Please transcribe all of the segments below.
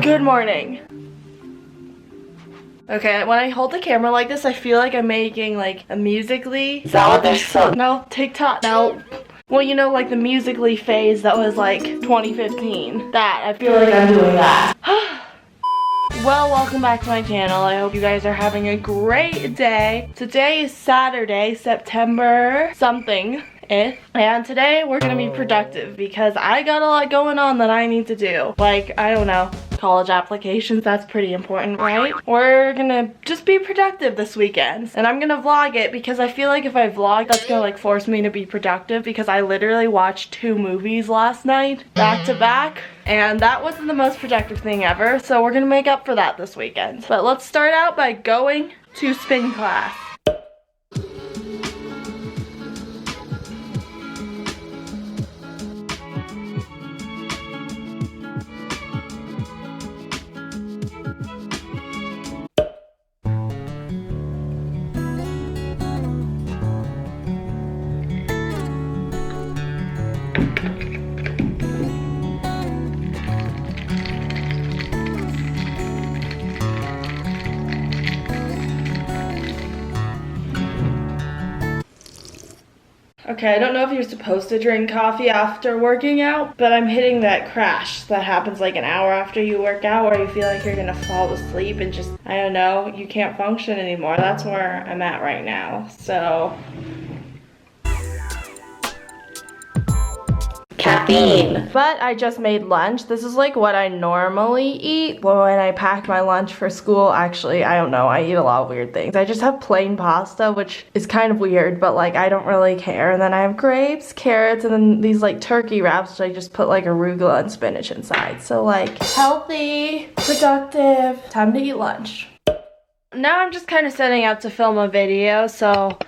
Good morning. Okay, when I hold the camera like this, I feel like I'm making like a Musical.ly. Is that what they're saying? No, TikTok. No. Well, you know, like the Musical.ly phase that was like 2015. That, I feel like I'm doing that. Well, welcome back to my channel. I hope you guys are having a great day. Today is Saturday, September something. And today we're gonna be productive because I got a lot going on that I need to do. Like, I don't know, college applications, that's pretty important, right? We're gonna just be productive this weekend. And I'm gonna vlog it because I feel like if I vlog, that's gonna like force me to be productive because I literally watched 2 movies last night, back to back. And that wasn't the most productive thing ever. So we're gonna make up for that this weekend. But let's start out by going to spin class. Okay, I don't know if you're supposed to drink coffee after working out, but I'm hitting that crash that happens like an hour after you work out where you feel like you're gonna fall asleep and just, I don't know, you can't function anymore. That's where I'm at right now, so. Caffeine. But I just made lunch. This is like what I normally eat. Well, when I packed my lunch for school, actually, I don't know, I eat a lot of weird things. I just have plain pasta, which is kind of weird, but like I don't really care. And then I have grapes, carrots, and then these like turkey wraps, which I just put like arugula and spinach inside. So like healthy, productive, time to eat lunch. Now I'm just kind of setting up to film a video, so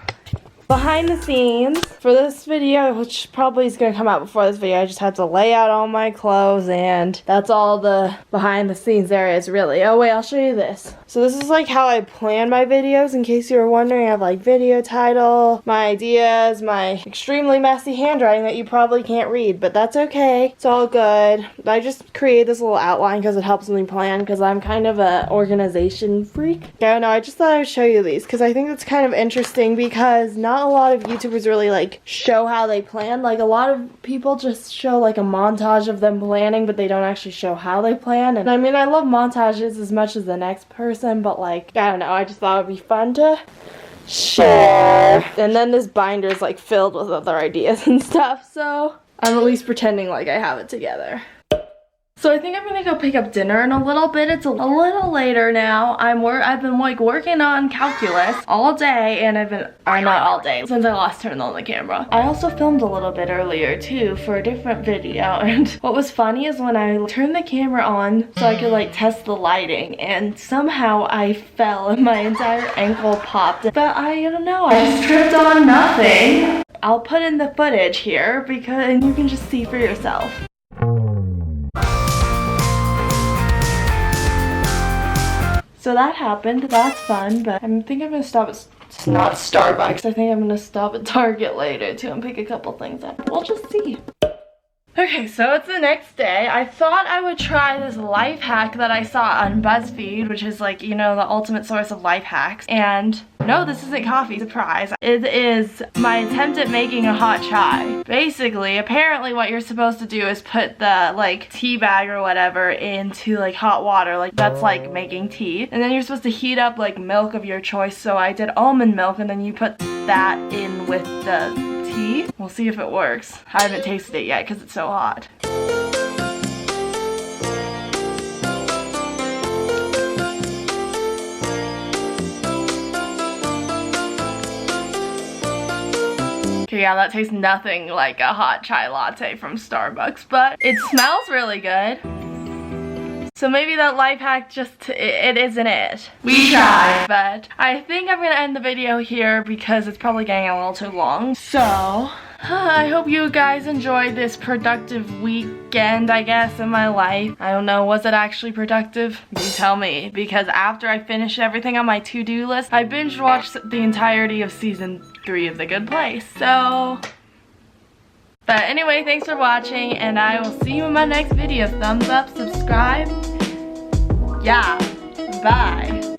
behind the scenes for this video, which probably is going to come out before this video, I just had to lay out all my clothes, and that's all the behind the scenes there is really. Oh wait, I'll show you this. So this is like how I plan my videos, in case you were wondering. I have like video title, my ideas, my extremely messy handwriting that you probably can't read, but that's okay. It's all good. I just create this little outline because it helps me plan, because I'm kind of a organization freak. I don't know, I just thought I would show you these because I think it's kind of interesting, because not a lot of YouTubers really like show how they plan. Like a lot of people just show like a montage of them planning, but they don't actually show how they plan. And I mean, I love montages as much as the next person, but like, I don't know, I just thought it'd be fun to share. And then this binder is like filled with other ideas and stuff, so I'm at least pretending like I have it together. So I think I'm gonna go pick up dinner in a little bit. It's a little later now. I've been like working on calculus all day, and not all day, since I last turned on the camera. I also filmed a little bit earlier too for a different video, and what was funny is when I turned the camera on so I could like test the lighting, and somehow I fell and my entire ankle popped. But I don't know, I just tripped on nothing. I'll put in the footage here and you can just see for yourself. So that happened, that's fun, but I think I'm gonna stop at, not Starbucks, I think I'm gonna stop at Target later too and pick a couple things up. We'll just see. Okay, so it's the next day. I thought I would try this life hack that I saw on BuzzFeed, which is like, you know, the ultimate source of life hacks. And no, this isn't coffee, surprise. It is my attempt at making a hot chai. Basically, apparently what you're supposed to do is put the like tea bag or whatever into like hot water, like that's like making tea. And then you're supposed to heat up like milk of your choice. So I did almond milk, and then you put that in with the tea. We'll see if it works. I haven't tasted it yet because it's so hot. Okay, yeah, that tastes nothing like a hot chai latte from Starbucks, but it smells really good. So maybe that life hack just, it isn't it. We tried. But I think I'm gonna end the video here because it's probably getting a little too long. So, I hope you guys enjoyed this productive weekend, I guess, in my life. I don't know, was it actually productive? You tell me. Because after I finished everything on my to-do list, I binge watched the entirety of season 3 of The Good Place. So, but anyway, thanks for watching, and I will see you in my next video. Thumbs up, subscribe, Yeah, bye.